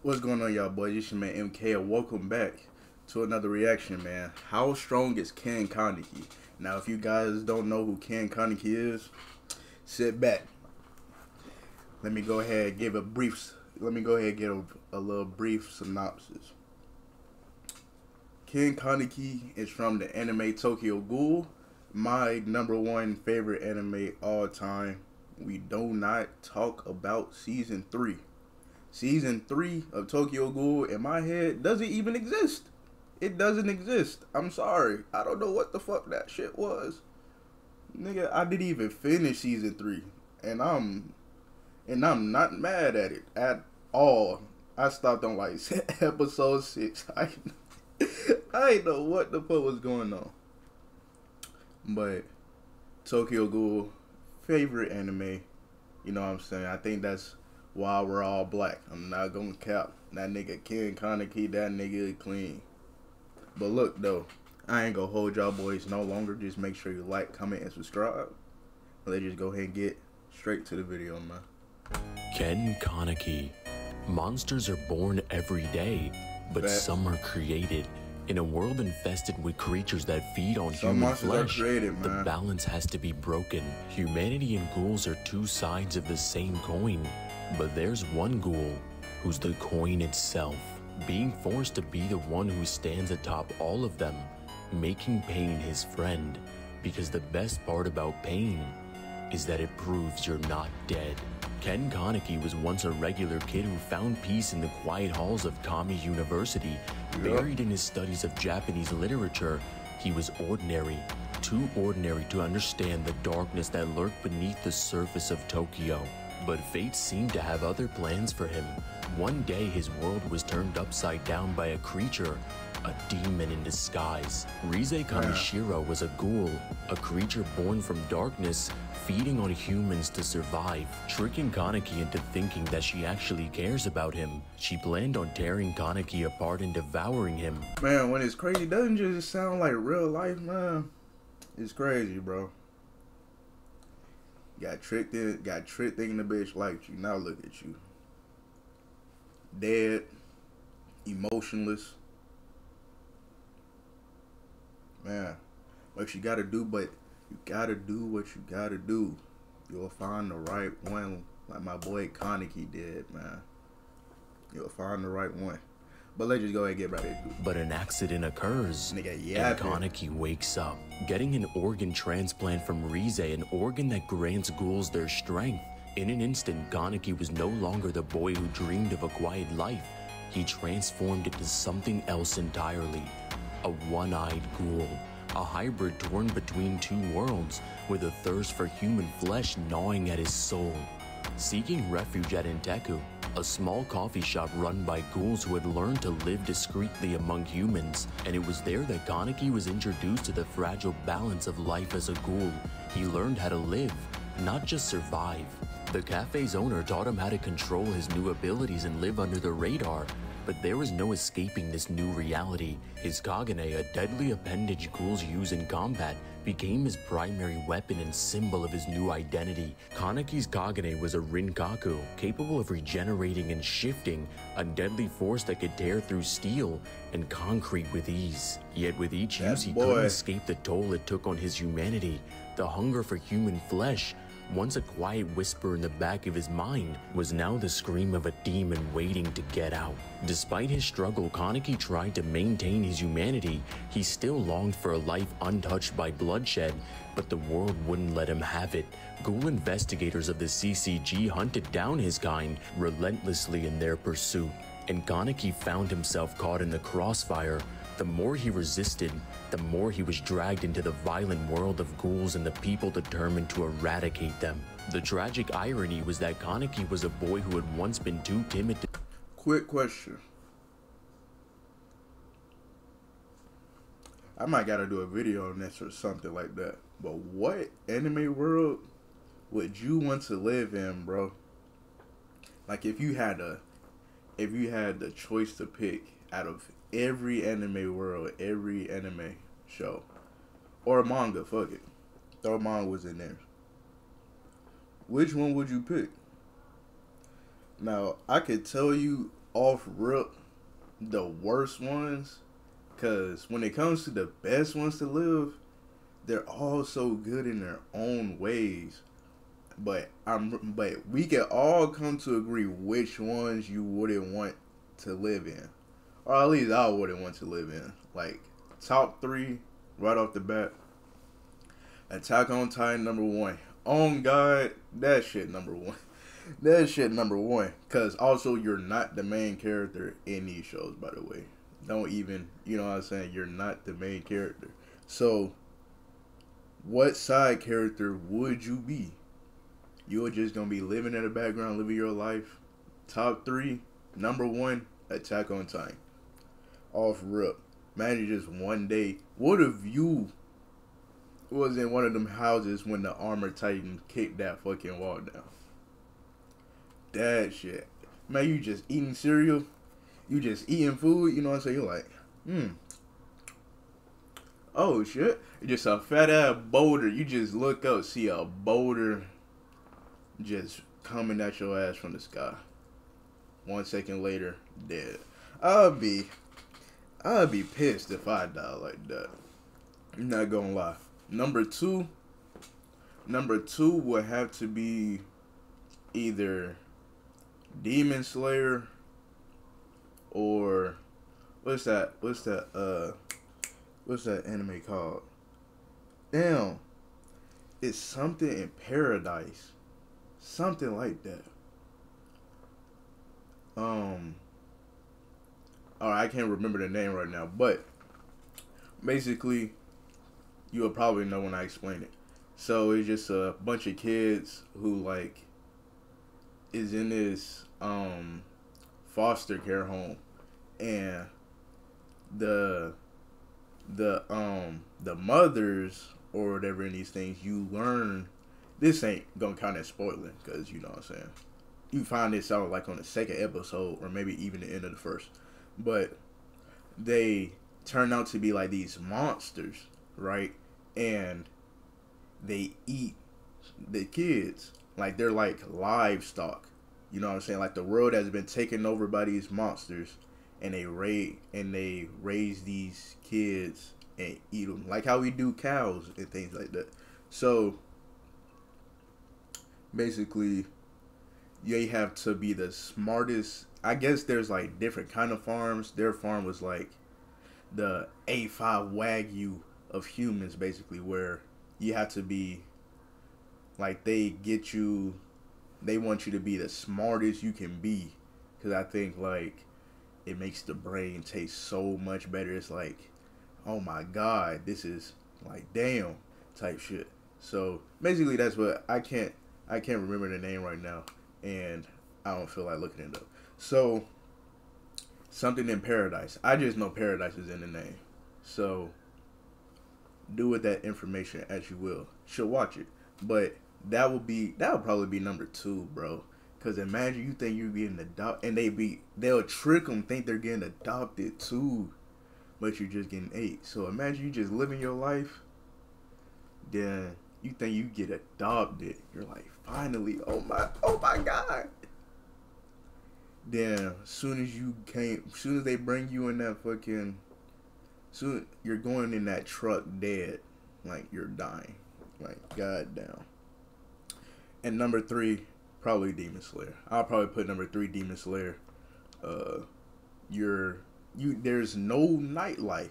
What's going on, y'all boys? It's your man MK, and welcome back to another reaction, man. How strong is Kaneki? Now, if you guys don't know who Kaneki is, sit back. Let me go ahead and give a brief. Let me go ahead and give a little brief synopsis. Kaneki is from the anime Tokyo Ghoul, my #1 favorite anime all time. We do not talk about season 3. Season 3 of Tokyo Ghoul, in my head, doesn't even exist. It doesn't exist. I'm sorry. I don't know what the fuck that shit was. Nigga, I didn't even finish season 3. And I'm not mad at it at all. I stopped on like episode 6. I didn't know what the fuck was going on. But Tokyo Ghoul, favorite anime. You know what I'm saying? I think that's why we're all black. I'm not gonna cap. That nigga Kaneki, that nigga clean. But look though, I ain't gonna hold y'all boys no longer. Just make sure you like, comment, and subscribe. Let's just go ahead and get straight to the video, man. Kaneki. Monsters are born every day, but Facts. some are created. In a world infested with creatures that feed on Some human monsters flesh, are created, the man. balance has to be broken. Humanity and ghouls are two sides of the same coin, but there's one ghoul who's the coin itself, being forced to be the one who stands atop all of them, making pain his friend, because the best part about pain is that it proves you're not dead. Kaneki was once a regular kid who found peace in the quiet halls of Kami University. Buried in his studies of Japanese literature, he was ordinary, too ordinary to understand the darkness that lurked beneath the surface of Tokyo. But fate seemed to have other plans for him. One day his world was turned upside down by a creature, a demon in disguise. Rise Kamishiro was a ghoul, a creature born from darkness, feeding on humans to survive, tricking Kaneki into thinking that she actually cares about him. She planned on tearing Kaneki apart and devouring him. Man, when it's crazy, doesn't just sound like real life, man. It's crazy, bro. Got tricked thinking the bitch liked you. Now look at you. Dead, emotionless. Man, what you gotta do, but you gotta do what you gotta do. You'll find the right one, like my boy Kaneki did, man. You'll find the right one. But let's just go ahead and get right into it. But an accident occurs, Nigga, and Kaneki wakes up, getting an organ transplant from Rise, an organ that grants ghouls their strength. In an instant, Kaneki was no longer the boy who dreamed of a quiet life. He transformed into something else entirely. A one-eyed ghoul, a hybrid torn between two worlds, with a thirst for human flesh gnawing at his soul. Seeking refuge at Inteku, a small coffee shop run by ghouls who had learned to live discreetly among humans, and it was there that Kaneki was introduced to the fragile balance of life as a ghoul. He learned how to live, not just survive. The cafe's owner taught him how to control his new abilities and live under the radar. But there was no escaping this new reality. His Kagane, a deadly appendage ghouls use in combat, became his primary weapon and symbol of his new identity. Kaneki's Kagane was a Rinkaku, capable of regenerating and shifting, a deadly force that could tear through steel and concrete with ease. Yet with each use, he couldn't escape the toll it took on his humanity. The hunger for human flesh, once a quiet whisper in the back of his mind, was now the scream of a demon waiting to get out. Despite his struggle, Kaneki tried to maintain his humanity. He still longed for a life untouched by bloodshed, but the world wouldn't let him have it. Ghoul investigators of the CCG hunted down his kind relentlessly in their pursuit, and Kaneki found himself caught in the crossfire. The more he resisted, the more he was dragged into the violent world of ghouls and the people determined to eradicate them. The tragic irony was that Kaneki was a boy who had once been too timid to— Quick question. I might gotta do a video on this or something like that. But what anime world would you want to live in, bro? Like if you had the choice to pick out of every anime world, every anime show, or a manga, fuck it, throw mangas in there, which one would you pick? Now, I could tell you off rip the worst ones, because when it comes to the best ones to live, they're all so good in their own ways. But we can all come to agree which ones you wouldn't want to live in, or at least I wouldn't want to live in. Like top three right off the bat. Attack on Titan number one. On God, that shit number one. That shit number one. Cause also you're not the main character in these shows, by the way. Don't even, you know what I'm saying? You're not the main character. So what side character would you be? You're just gonna be living in the background, living your life. Top three, number one, Attack on Titan. Off rip. Imagine just one day. What if you was in one of them houses when the armor titan kicked that fucking wall down? That shit. Man, you just eating cereal. You just eating food. You know what I'm saying? You're like, oh shit. Just a fat ass boulder. You just look up, see a boulder just coming at your ass from the sky. 1 second later, dead. I'd be pissed if I die like that. I'm not gonna lie. Number two would have to be either Demon Slayer or what's that anime called? Damn. It's something in Paradise. Something like that. I can't remember the name right now, but basically you'll probably know when I explain it. So it's just a bunch of kids who like is in this foster care home, and the mothers or whatever in these things, you learn, this ain't gonna count as spoiling because you know what I'm saying, you find this out like on the second episode or maybe even the end of the first, but they turn out to be like these monsters, right? And they eat the kids like they're like livestock. You know what I'm saying? Like the world has been taken over by these monsters, and they raise these kids and eat them like how we do cows and things like that. So basically, you have to be the smartest. I guess there's like different kind of farms. Their farm was like the A5 Wagyu of humans, basically, where you have to be like, they want you to be the smartest you can be, because I think like it makes the brain taste so much better. It's like, oh my god, this is like damn type shit. So basically that's what I can't remember the name right now, and I don't feel like looking it up. So something in Paradise. I just know Paradise is in the name. So do with that information as you will. Should watch it. But that would probably be number two, bro. Cause imagine you think you're getting adopted, and they'll trick them, think they're getting adopted too, but you're just getting ate. So imagine you just living your life, then you think you get adopted. You're like, finally, oh my god. Then soon as they bring you in that fucking, soon you're going in that truck dead, like you're dying, like goddamn. And number three, probably Demon Slayer. I'll probably put number three Demon Slayer. There's no nightlife.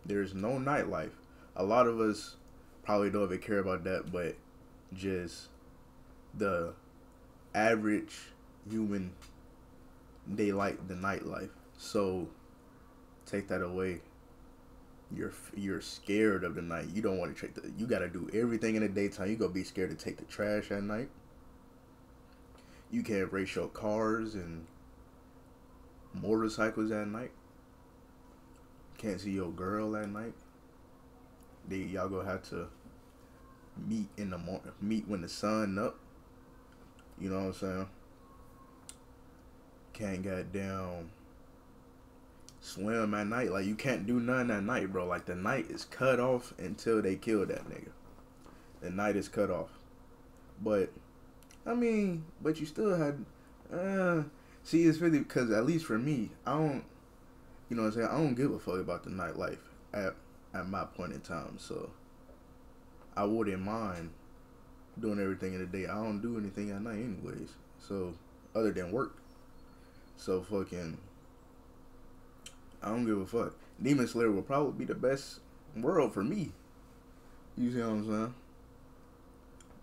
There's no nightlife. A lot of us probably don't even care about that, but just the average human, they like the nightlife. So take that away, you're scared of the night. You don't want to you got to do everything in the daytime. You gonna be scared to take the trash at night. You can't race your cars and motorcycles at night. Can't see your girl at night. Y'all gonna have to meet in the morning, meet when the sun up. You know what I'm saying? Can't goddamn swim at night. Like, you can't do nothing at night, bro. Like, the night is cut off until they kill that nigga. The night is cut off. But I mean, but you still had. See, it's really because at least for me, I don't. You know what I'm saying? I don't give a fuck about the nightlife at my point in time. So I wouldn't mind doing everything in the day. I don't do anything at night anyways. So other than work. So fucking. I don't give a fuck. Demon Slayer will probably be the best world for me. You see what I'm saying?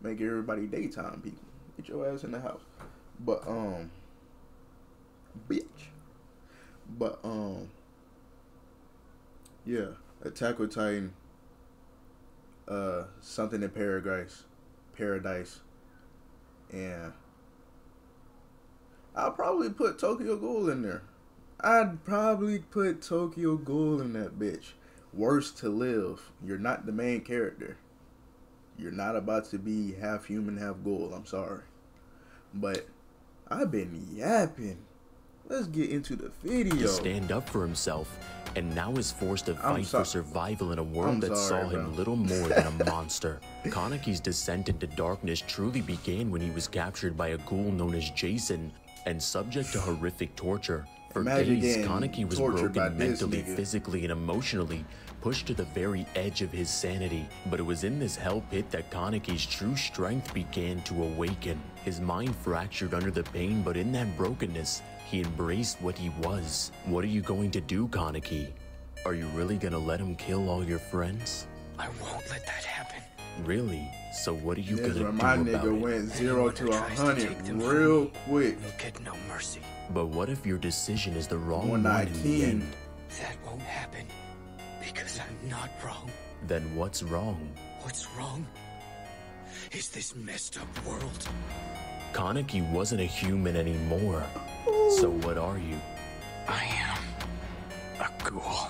Make everybody daytime people. Get your ass in the house. But bitch. But yeah, Attack on Titan. Something in Paradise, and I'll probably put Tokyo Ghoul in there. I'd probably put Tokyo Ghoul in that bitch. Worst to Live. You're not the main character. You're not about to be half human, half ghoul. I'm sorry. But I've been yapping. Let's get into the video. To stand up for himself, and now is forced to fight for survival in a world that saw him little more than a monster. Kaneki's descent into darkness truly began when he was captured by a ghoul known as Jason and subject to horrific torture. For days, Kaneki was broken mentally, physically, and emotionally, pushed to the very edge of his sanity. But it was in this hell pit that Kaneki's true strength began to awaken. His mind fractured under the pain, but in that brokenness, he embraced what he was. What are you going to do, Kaneki? Are you really gonna let him kill all your friends? I won't let that happen. Really? So what are you gonna do my about nigga it? went 0 to 100 real quick. You'll get no mercy. But what if your decision is the wrong one in 119. the end? That won't happen because I'm not wrong. Then what's wrong? What's wrong is this messed up world. Kaneki wasn't a human anymore. So what are you? I am a ghoul.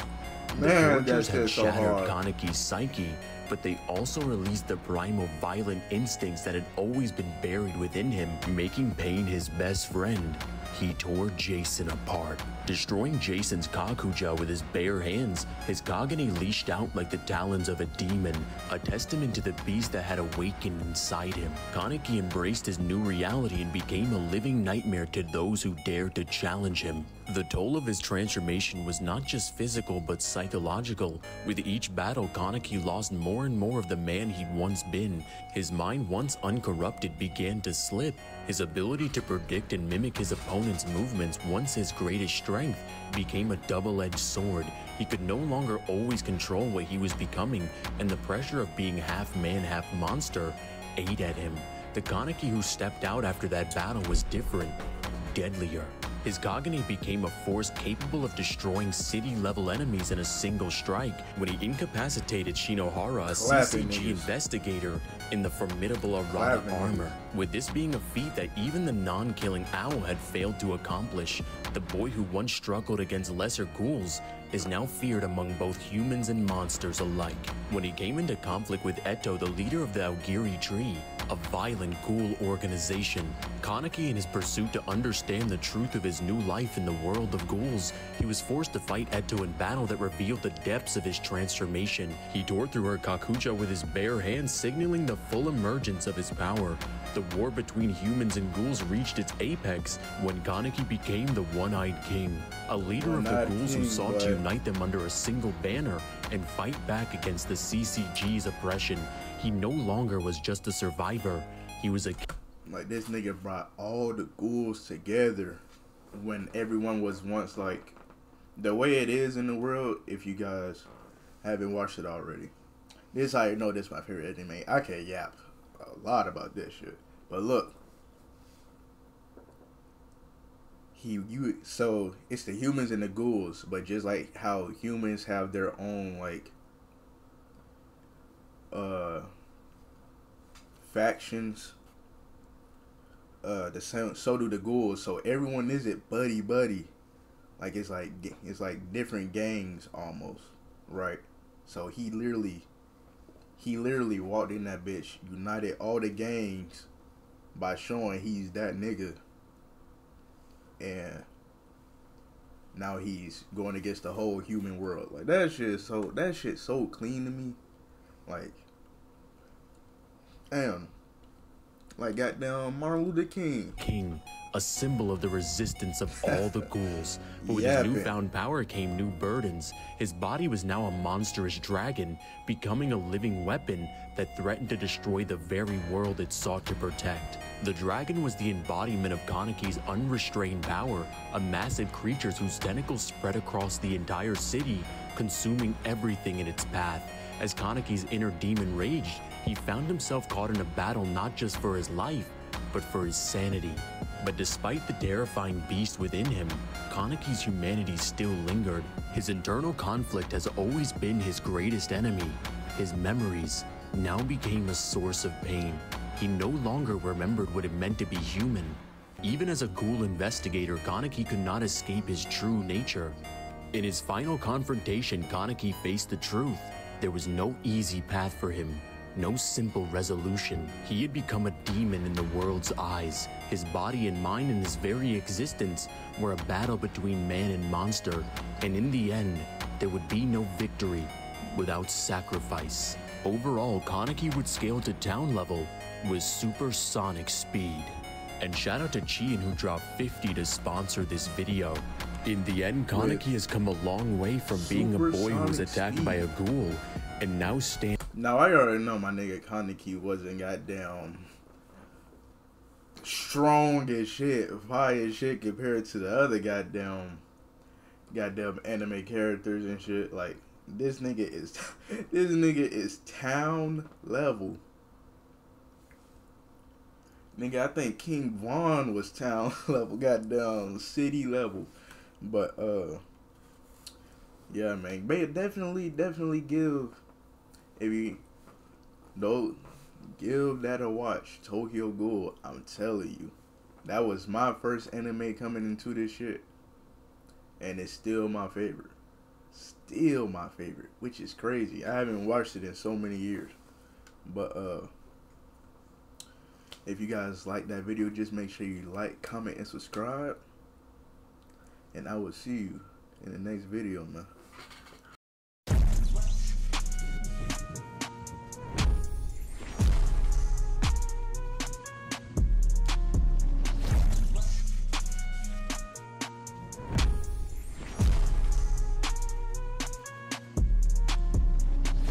Man, The that's tortures had just so shattered hard. Kaneki's psyche, but they also released the primal violent instincts that had always been buried within him, making pain his best friend. He tore Jason apart, destroying Jason's Kakuja with his bare hands. His Kagane leashed out like the talons of a demon, a testament to the beast that had awakened inside him. Kaneki embraced his new reality and became a living nightmare to those who dared to challenge him. The toll of his transformation was not just physical but psychological. With each battle, Kaneki lost more and more of the man he'd once been. His mind, once uncorrupted, began to slip. His ability to predict and mimic his opponent's movements, once his greatest strength, became a double-edged sword. He could no longer always control what he was becoming, and the pressure of being half man, half monster ate at him. The Kaneki who stepped out after that battle was different, deadlier. His Kagane became a force capable of destroying city-level enemies in a single strike when he incapacitated Shinohara, a CCG investigator, in the formidable Arata armor. With this being a feat that even the non-killing owl had failed to accomplish, the boy who once struggled against lesser ghouls is now feared among both humans and monsters alike. When he came into conflict with Eto, the leader of the Aogiri tree, a violent ghoul organization, Kaneki, in his pursuit to understand the truth of his new life in the world of ghouls, he was forced to fight Eto in battle that revealed the depths of his transformation. He tore through her Kakuja with his bare hands, signaling the full emergence of his power. The war between humans and ghouls reached its apex when Kaneki became the One-Eyed King, a leader of the ghouls who sought to unite them under a single banner and fight back against the CCG's oppression. He no longer was just a survivor, he was a... Like, this nigga brought all the ghouls together when everyone was once, like, the way it is in the world. If you guys haven't watched it already, this is how you know this is my favorite anime. I can yap a lot about this shit, but look, so it's the humans and the ghouls, but just like how humans have their own, like, factions, so do the ghouls. So everyone isn't buddy, like it's like different gangs almost, right? So he literally walked in that bitch, united all the gangs by showing he's that nigga, and now he's going against the whole human world. Like, that shit's so clean to me. Like, damn. Like goddamn Martin Luther King. A symbol of the resistance of all the ghouls. But with his Yapping. newfound power came new burdens. His body was now a monstrous dragon, becoming a living weapon that threatened to destroy the very world it sought to protect. The dragon was the embodiment of Kaneki's unrestrained power, a massive creature whose tentacles spread across the entire city, consuming everything in its path. As Kaneki's inner demon raged, he found himself caught in a battle not just for his life, but for his sanity. But despite the terrifying beast within him, Kaneki's humanity still lingered. His internal conflict has always been his greatest enemy. His memories now became a source of pain. He no longer remembered what it meant to be human. Even as a ghoul investigator, Kaneki could not escape his true nature. In his final confrontation, Kaneki faced the truth. There was no easy path for him. No simple resolution. He had become a demon in the world's eyes. His body and mind and his very existence were a battle between man and monster, and in the end, there would be no victory without sacrifice. Overall, Kaneki would scale to town level with supersonic speed. And shout out to Chian who dropped 50 to sponsor this video. In the end, Kaneki has come a long way from being a boy who was attacked by a ghoul, and now stands. Now I already know my nigga Kaneki wasn't goddamn strong as shit, fire as shit compared to the other goddamn anime characters and shit. Like this nigga is town level. Nigga, I think King Von was town level, goddamn city level. But yeah, man, but definitely give, if you don't give that a watch, Tokyo Ghoul. I'm telling you, that was my first anime coming into this shit, and it's still my favorite. Still my favorite, which is crazy. I haven't watched it in so many years. But if you guys like that video, just make sure you like, comment, and subscribe. And I will see you in the next video, man.